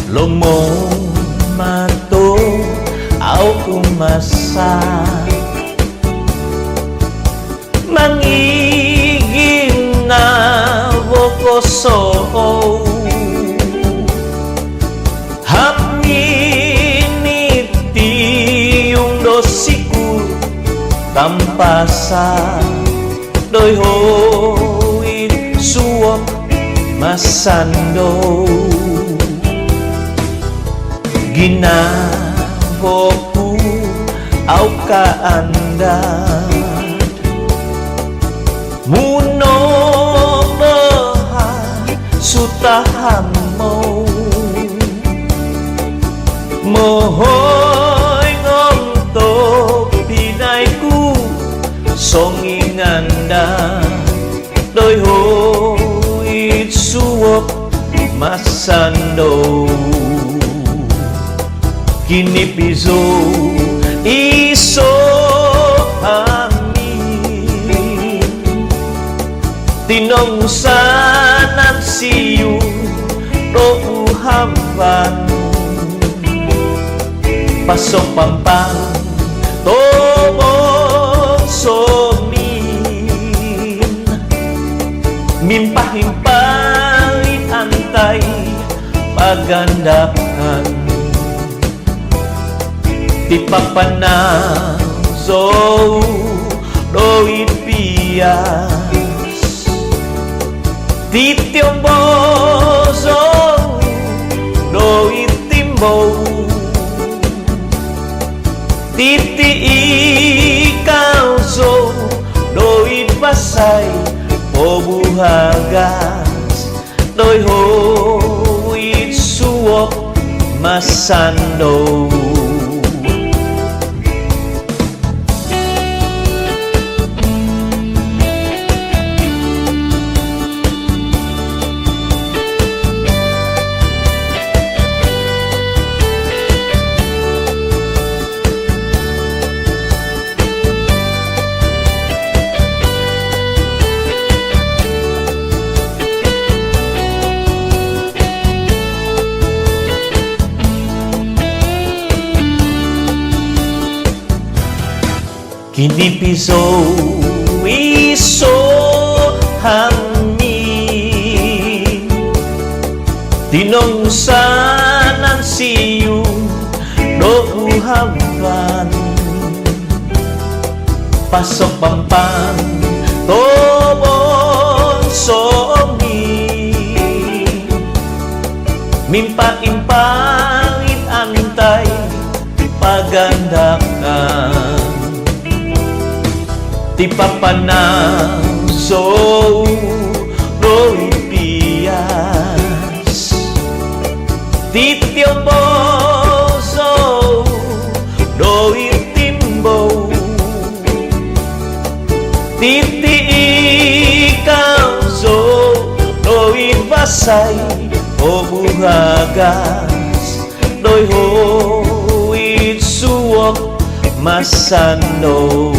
Lomo mato au kumasa mangiging na wokoso haminiti yung dosiku tampasa doi hoin suwok masando ginaboku au kaandad muno beha sutahamo mohoy ngontok pinaiku songinganda doi hoit suwok masando kini piso iso amin tinongsanan siyu rohu hamban pasok pampang tobong somin mimpah-himpahin antai pagandakan tipapanazo doit pias titiombozo doit timbo titi ikauzo doit pasay obuhagas doi hoit suwok masando kini piso iso hami tinongsanan siyu dohu hamban pasok pampang tobong somi mimpa-impangit antai pagandakan tipapanazo doit pias titiombozo doit timbo titi ikauzo doit basay obuhagas doi hoit suwok masando